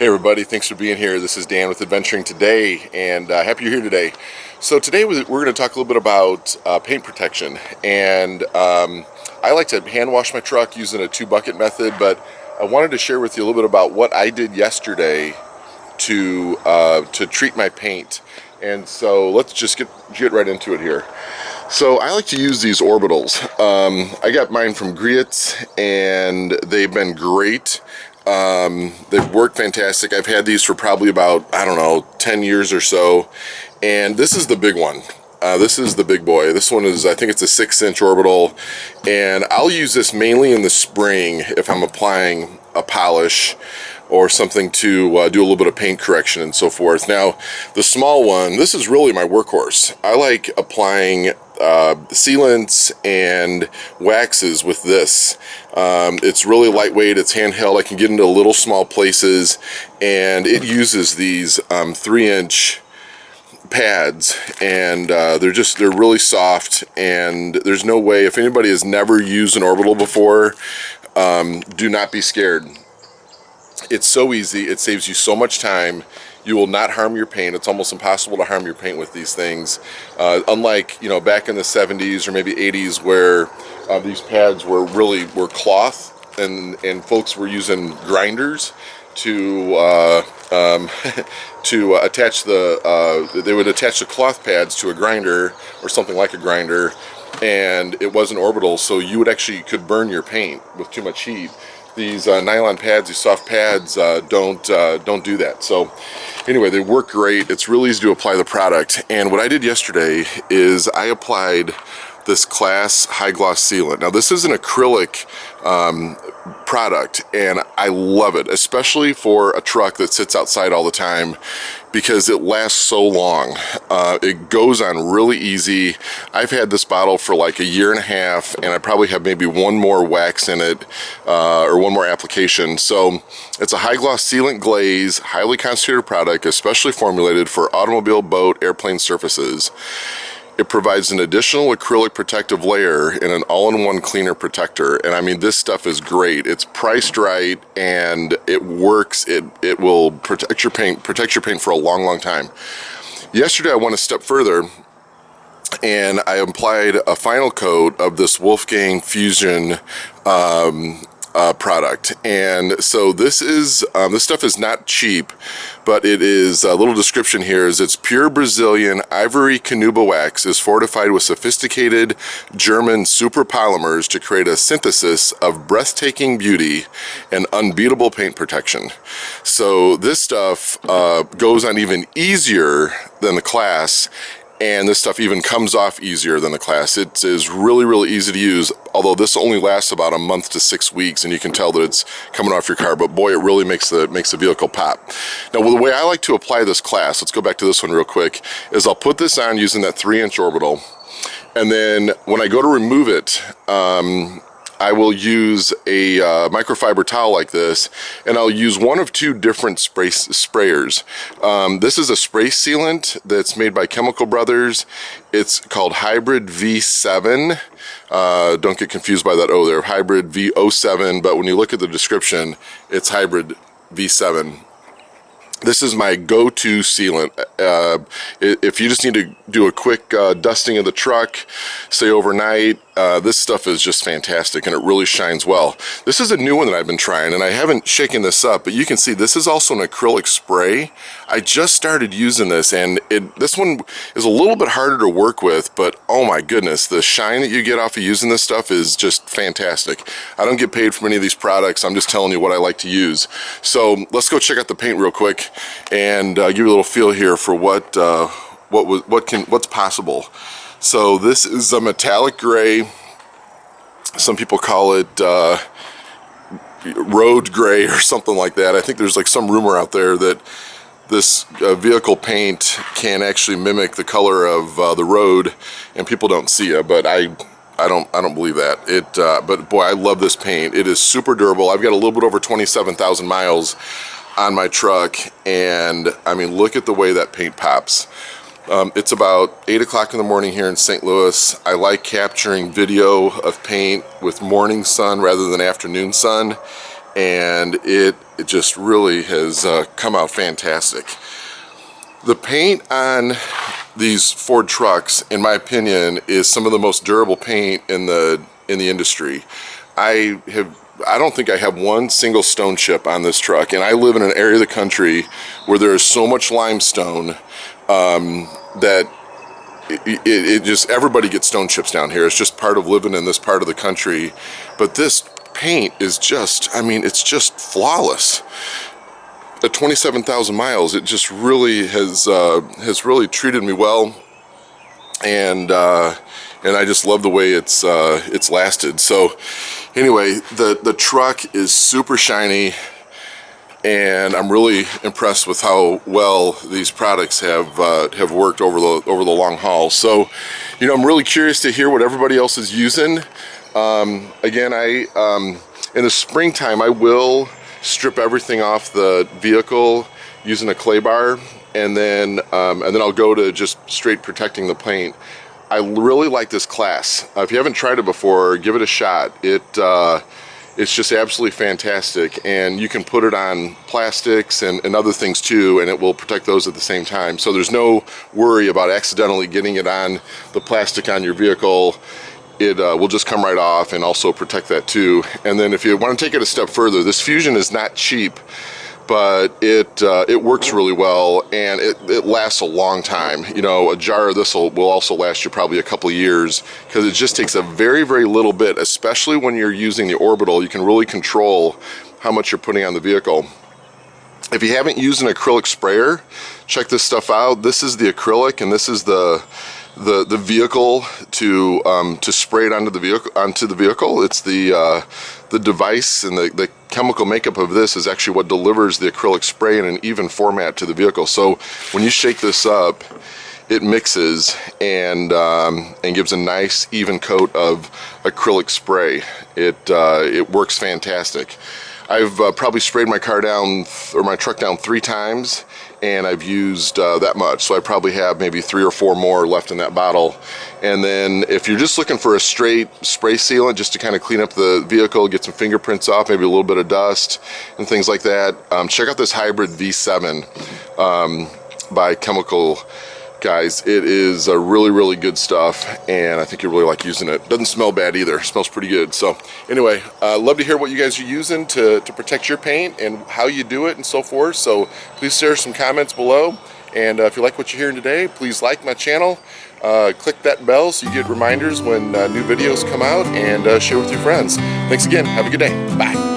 Hey everybody, thanks for being here. This is Dan with Adventuring Today, and happy you're here today. So today we're going to talk a little bit about paint protection, and I like to hand wash my truck using a 2-bucket method, but I wanted to share with you a little bit about what I did yesterday to treat my paint. And so let's just get right into it here. So I like to use these Orbitals. I got mine from Griot's, and they've been great. They've worked fantastic. I've had these for probably about, 10 years or so. And this is the big one. This is the big boy. This one is, I think it's a 6-inch Orbital. And I'll use this mainly in the spring if I'm applying a polish or something to do a little bit of paint correction and so forth. Now, the small one, this is really my workhorse. I like applying sealants and waxes with this. It's really lightweight, it's handheld, I can get into little small places, and it uses these 3-inch pads, and they're really soft, and there's no way, if anybody has never used an Orbital before, do not be scared. It's so easy, it saves you so much time. You will not harm your paint. It's almost impossible to harm your paint with these things. Unlike, back in the 70s or maybe 80s where these pads were cloth, and folks were using grinders to attach they would attach the cloth pads to a grinder or something like a grinder, and it wasn't Orbital, so you could burn your paint with too much heat. These nylon pads, these soft pads, don't do that. So anyway, they work great. It's really easy to apply the product. And what I did yesterday is I applied this Class High Gloss Sealant. Now this is an acrylic product, and I love it, especially for a truck that sits outside all the time, because it lasts so long. It goes on really easy. I've had this bottle for like a year and a half, and I probably have maybe one more wax in it, or one more application. So it's a high gloss sealant glaze, highly concentrated product, especially formulated for automobile, boat, airplane surfaces. It provides an additional acrylic protective layer and an all-in-one cleaner protector. And I mean, this stuff is great. It's priced right, and it works. It will protect your paint for a long, long time. Yesterday, I went a step further, and I applied a final coat of this Wolfgang Fusion product. And so this stuff is not cheap, but it is, a little description here is, it's pure Brazilian ivory Carnauba wax is fortified with sophisticated German superpolymers to create a synthesis of breathtaking beauty and unbeatable paint protection. So this stuff goes on even easier than the Class, and this stuff even comes off easier than the Class. It is really, really easy to use, although this only lasts about a month to 6 weeks, and you can tell that it's coming off your car, but boy, it really makes the vehicle pop. Now, the way I like to apply this Class, let's go back to this one real quick, is I'll put this on using that 3-inch Orbital, and then when I go to remove it, I will use a microfiber towel like this, and I'll use one of 2 different sprayers. This is a spray sealant that's made by Chemical Brothers. It's called Hybrid V7. Don't get confused by that O there, Hybrid V07, but when you look at the description, it's Hybrid V7. This is my go-to sealant. If you just need to do a quick dusting of the truck, say overnight, this stuff is just fantastic, and it really shines well. This is a new one that I've been trying, and I haven't shaken this up, but you can see this is also an acrylic spray. I just started using this, and this one is a little bit harder to work with, but oh my goodness, the shine that you get off of using this stuff is just fantastic. I don't get paid for any of these products. I'm just telling you what I like to use. So let's go check out the paint real quick and give you a little feel here for what's possible. So this is a metallic gray. Some people call it road gray or something like that. I think there's like some rumor out there that this vehicle paint can actually mimic the color of the road, and people don't see it, but I don't believe that. But boy, I love this paint. It is super durable. I've got a little bit over 27,000 miles on my truck, and I mean, look at the way that paint pops. It's about 8 o'clock in the morning here in St. Louis. I like capturing video of paint with morning sun rather than afternoon sun, and it it just really has come out fantastic. The paint on these Ford trucks, in my opinion, is some of the most durable paint in the industry. I don't think I have one single stone chip on this truck, and I live in an area of the country where there is so much limestone that it just, everybody gets stone chips down here. It's just part of living in this part of the country. But this paint is just, I mean, it's just flawless. At 27,000 miles, it just really has really treated me well, and I just love the way it's lasted. So anyway, the truck is super shiny, and I'm really impressed with how well these products have worked over the long haul. So, you know, I'm really curious to hear what everybody else is using. Again, in the springtime, I will strip everything off the vehicle using a clay bar, and then I'll go to just straight protecting the paint. I really like this class. If you haven't tried it before, give it a shot. It's just absolutely fantastic, and you can put it on plastics and other things too, and it will protect those at the same time. So there's no worry about accidentally getting it on the plastic on your vehicle. It will just come right off and also protect that too. And then if you want to take it a step further, this fusion is not cheap, but it works really well, and it lasts a long time. You know, a jar of this will also last you probably a couple of years, because it just takes a very, very little bit, especially when you're using the Orbital. You can really control how much you're putting on the vehicle. If you haven't used an acrylic sprayer, check this stuff out. This is the acrylic, and this is the vehicle to spray it onto the vehicle. It's the device, and the chemical makeup of this is actually what delivers the acrylic spray in an even format to the vehicle. So when you shake this up, it mixes and gives a nice even coat of acrylic spray. It works fantastic. I've probably sprayed my car down, or my truck down 3 times, and I've used that much. So I probably have maybe 3 or 4 more left in that bottle. And then if you're just looking for a straight spray sealant, just to kind of clean up the vehicle, get some fingerprints off, maybe a little bit of dust and things like that, check out this hybrid V7 by Chemical. Guys, it is a really, really good stuff, and I think you really like using it. Doesn't smell bad either. It smells pretty good. So anyway, love to hear what you guys are using to protect your paint and how you do it and so forth. So please share some comments below, and if you like what you're hearing today, please like my channel, click that bell so you get reminders when new videos come out, and share with your friends. Thanks again. Have a good day. Bye.